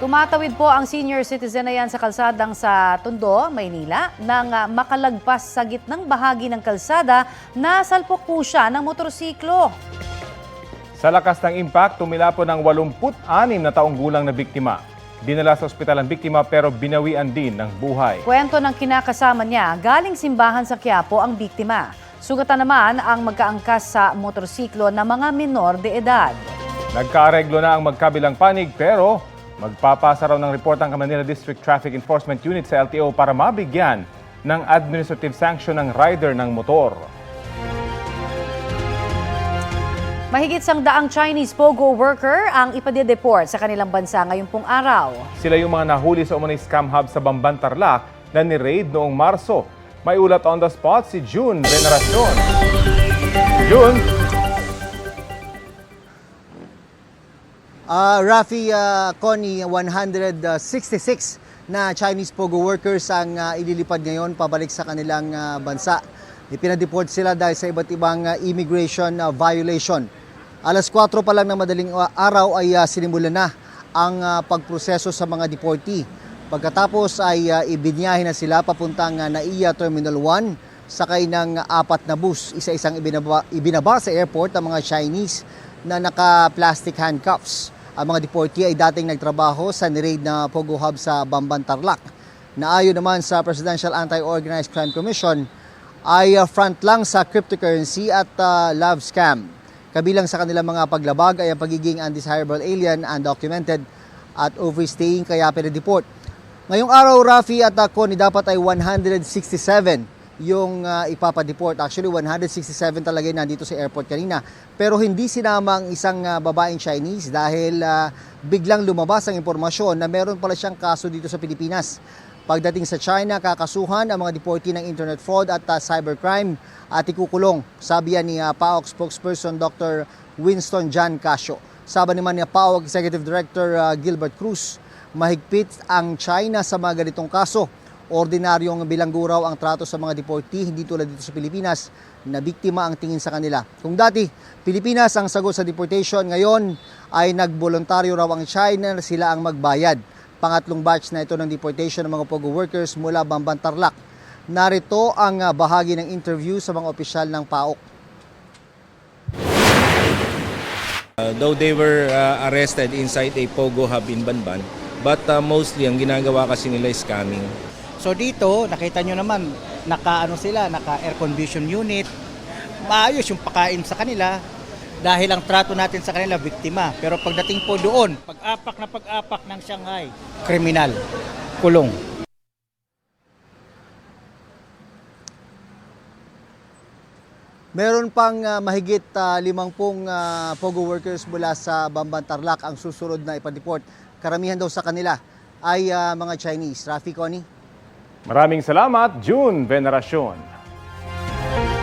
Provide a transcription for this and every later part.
Tumatawid po ang senior citizen na yan sa kalsadang sa Tondo, Maynila, nang makalagpas sa gitnang bahagi ng kalsada na salpok po siya ng motorsiklo. Sa lakas ng impact, tumila po ng 86 na taong gulang na biktima. Dinala sa ospital ang biktima pero binawian din ng buhay. Kwento ng kinakasama niya, galing simbahan sa Quiapo ang biktima. Sugatan naman ang magkaangkas sa motorsiklo na mga menor de edad. Nagkaareglo na ang magkabilang panig pero magpapasa raw ng report ang Manila District Traffic Enforcement Unit sa LTO para mabigyan ng administrative sanction ng rider ng motor. Mahigit 100 Chinese POGO worker ang ipadedeport sa kanilang bansa ngayong pong araw. Sila yung mga nahuli sa umunay scam hub sa Bamban, Tarlac na ni-raid noong Marso. May ulat on the spot si June Veneracion. June? Rafi, Connie, 166 na Chinese POGO workers ang ililipad ngayon pabalik sa kanilang bansa. Ipinadeport sila dahil sa iba't ibang immigration violation. Alas 4 pa lang ng madaling araw ay sinimulan na ang pagproseso sa mga deportee. Pagkatapos ay ibinyahe na sila papuntang NAIA Terminal 1 sakay ng 4 na bus. Isa-isang ibinaba sa airport ang mga Chinese na naka-plastic handcuffs. Ang mga deportee ay dating nagtrabaho sa ni-raid na POGO hub sa Bamban, Tarlac. Naayon naman sa Presidential Anti-Organized Crime Commission ay front lang sa cryptocurrency at love scam. Kabilang sa kanilang mga paglabag ay ang pagiging undesirable alien, undocumented at overstaying kaya pinadeport. Ngayong araw, Rafi at Connie, dapat ay 167 yung ipapadeport. Actually, 167 talaga yung nandito sa airport kanina. Pero hindi sinama ang isang babaeng Chinese dahil biglang lumabas ang impormasyon na meron pala siyang kaso dito sa Pilipinas. Pagdating sa China, kakasuhan ang mga deportee ng internet fraud at cybercrime at ikukulong. Sabi yan ni PAOK spokesperson Dr. Winston John Casio. Sabi naman ni PAOK Executive Director Gilbert Cruz, mahigpit ang China sa mga ganitong kaso. Ordinaryong bilanggo raw ang trato sa mga deportee, hindi tulad dito sa Pilipinas na biktima ang tingin sa kanila. Kung dati, Pilipinas ang sagot sa deportation, ngayon ay nagboluntaryo raw ang China na sila ang magbayad. Pangatlong batch na ito ng deportation ng mga POGO workers mula Bamban, Tarlac. Narito ang bahagi ng interview sa mga opisyal ng PAOK. Though they were arrested inside a POGO hub in Banban, but mostly ang ginagawa kasi nila is scamming. So dito, nakita nyo naman, naka-air condition unit. Maayos yung pakain sa kanila dahil ang trato natin sa kanila, biktima. Pero pagdating po doon, pag-apak ng Shanghai, kriminal, kulong. Meron pang mahigit 50 POGO workers mula sa Bamban, Tarlac ang susunod na ipadeport. Karamihan daw sa kanila ay mga Chinese. Rafi, Connie? Maraming salamat, June Veneracion.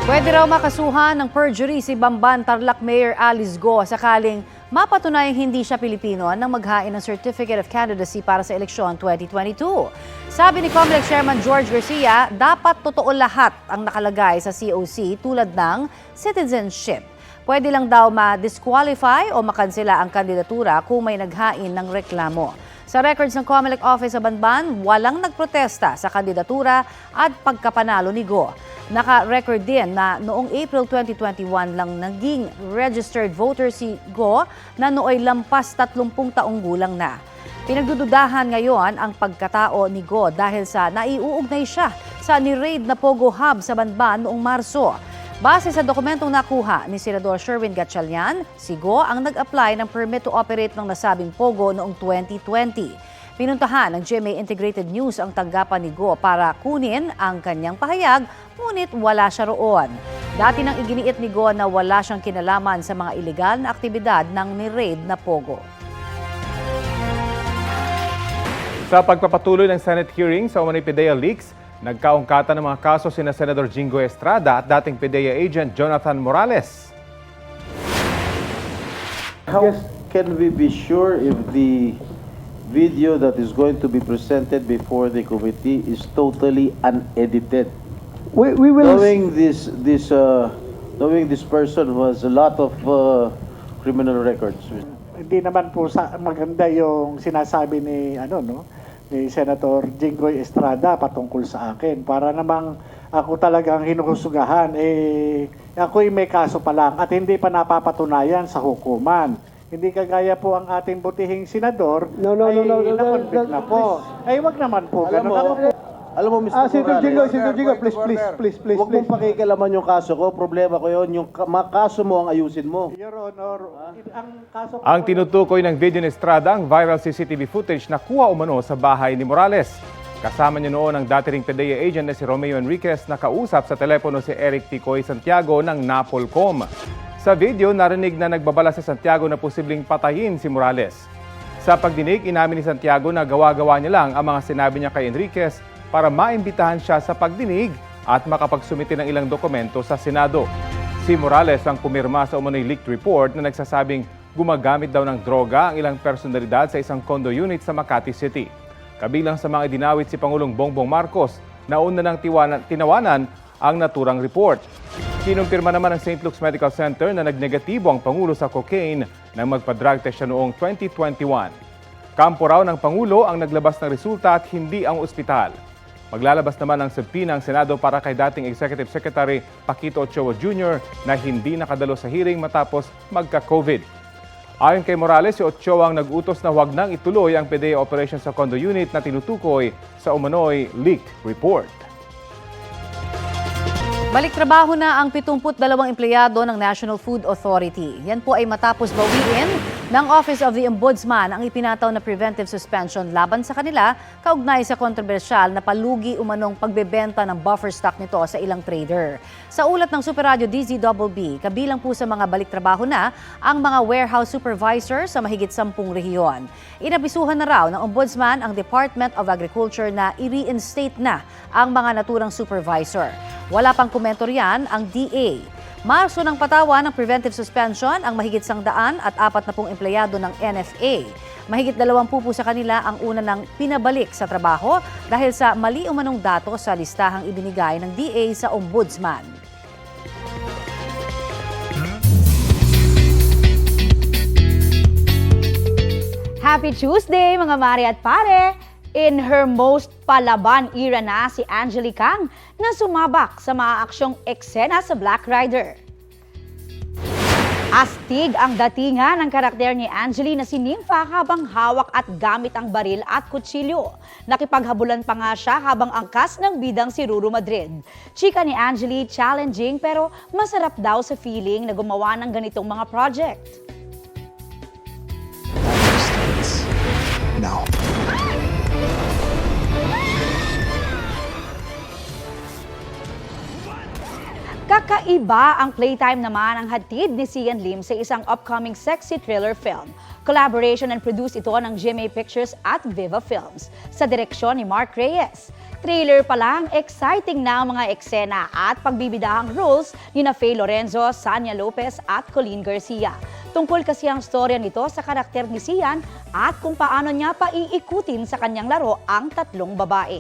Pwede raw makasuhan ng perjury si Bamban Tarlac Mayor Alice Go sakaling mapatunayang hindi siya Pilipino nang maghain ng Certificate of Candidacy para sa eleksyon 2022. Sabi ni COMELEC Chairman George Garcia, dapat totoo lahat ang nakalagay sa COC tulad ng citizenship. Pwede lang daw ma-disqualify o makansela ang kandidatura kung may naghain ng reklamo. Sa records ng COMELEC Office sa Banban, walang nagprotesta sa kandidatura at pagkapanalo ni Go. Naka-record din na noong April 2021 lang naging registered voter si Go na nooy lampas 30 taong gulang na. Pinagdududahan ngayon ang pagkatao ni Go dahil sa naiuugnay siya sa ni-raid na POGO hub sa Banban noong Marso. Base sa dokumentong nakuha ni Senador Sherwin Gatchalian, si Go ang nag-apply ng permit to operate ng nasabing POGO noong 2020. Pinuntahan ng GMA Integrated News ang tanggapan ni Go para kunin ang kanyang pahayag, ngunit wala siya roon. Dati nang iginiit ni Go na wala siyang kinalaman sa mga ilegal na aktibidad ng ni-raid na POGO. Sa pagpapatuloy ng Senate hearing sa umano'y PDEA leaks, nagkaungkatan ng mga kaso sina Senador Jingo Estrada at dating PDEA agent Jonathan Morales. How can we be sure if the video that is going to be presented before the committee is totally unedited? We will. Knowing this person who has a lot of criminal records. hindi naman po maganda yung sinasabi ni ni Senator Jinggoy Estrada patungkol sa akin. Para namang ako talagang hinuhusugahan, ako'y may kaso pa lang at hindi pa napapatunayan sa hukuman. Hindi kagaya po ang ating butihing senador na-convict na po. Ay, wag naman po. Alam mo, Mr. Morales, Senator Jinggoy, please. huwag mong pakikialaman yung kaso ko. Problema ko yun. Yung kaso mo ang ayusin mo. Your Honor, ang kaso Ang tinutukoy ng video ni Estrada ang viral CCTV footage na kuha umano sa bahay ni Morales. Kasama niya noon ang dating PDEA agent na si Romeo Enriquez na kausap sa telepono si Eric Ticoy Santiago ng Napolcom. Sa video, narinig na nagbabala si Santiago na posibleng patayin si Morales. Sa pagdinig, inamin ni Santiago na gawa-gawa niya lang ang mga sinabi niya kay Enriquez para maimbitahan siya sa pagdinig at makapagsumite ng ilang dokumento sa Senado. Si Morales ang pumirma sa umano'y leaked report na nagsasabing gumagamit daw ng droga ang ilang personalidad sa isang condo unit sa Makati City. Kabilang sa mga idinawit si Pangulong Bongbong Marcos na una nang tinawanan ang naturang report. Kinumpirma naman ng St. Luke's Medical Center na nagnegatibo ang Pangulo sa cocaine nang magpa-drug test siya noong 2021. Kampo raw ng Pangulo ang naglabas ng resulta at hindi ang ospital. Maglalabas naman ng subpoena ang Senado para kay dating Executive Secretary Paquito Ochoa Jr. na hindi nakadalo sa hearing matapos magka-COVID. Ayon kay Morales, si Ochoa ang nag-utos na huwag nang ituloy ang PDEA operation sa condo unit na tinutukoy sa umano'y leaked report. Balik trabaho na ang 72 empleyado ng National Food Authority. Yan po ay matapos bawiin ng Office of the Ombudsman ang ipinataw na preventive suspension laban sa kanila kaugnay sa kontrobersyal na palugi umanong pagbebenta ng buffer stock nito sa ilang trader. Sa ulat ng Super Radio DZBB, kabilang po sa mga balik trabaho na ang mga warehouse supervisor sa mahigit 10 rehiyon. Inabisuhan na raw ng Ombudsman ang Department of Agriculture na i-reinstate na ang mga naturang supervisor. Wala pang komento riyan ang DA. Marso ng patawan ng preventive suspension ang mahigit 140 empleyado ng NFA. Mahigit 20 po sa kanila ang una ng pinabalik sa trabaho dahil sa mali umanong datos sa listahang ibinigay ng DA sa Ombudsman. Happy Tuesday mga mare at pare! In her most palaban era na si Angeli Kang na sumabak sa mga aksyong eksena sa Black Rider. Astig ang datingan ng karakter ni Angeli na si Nympha habang hawak at gamit ang baril at kutsilyo. Nakipaghabulan pa nga siya habang angkas ng bidang si Ruru Madrid. Chika ni Angeli, challenging pero masarap daw sa feeling na gumawa ng ganitong mga project. Now. Kakaiba ang playtime naman ang hatid ni Sian Lim sa isang upcoming sexy thriller film. Collaboration and produce ito ng GMA Pictures at Viva Films sa direksyon ni Mark Reyes. Trailer pa lang, exciting na ang mga eksena at pagbibidahang roles ni na Faye Lorenzo, Sanya Lopez at Colleen Garcia. Tungkol kasi ang storya nito sa karakter ni Sian at kung paano niya paiikutin sa kanyang laro ang tatlong babae.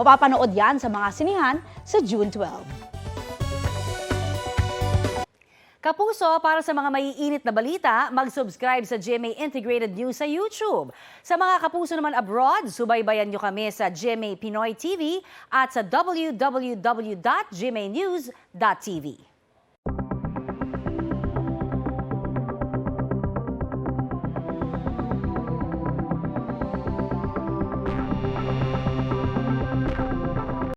Mapapanood yan sa mga sinihan sa June 12. Kapuso, para sa mga maiinit na balita, mag-subscribe sa GMA Integrated News sa YouTube. Sa mga kapuso naman abroad, subaybayan nyo kami sa GMA Pinoy TV at sa www.gmanews.tv.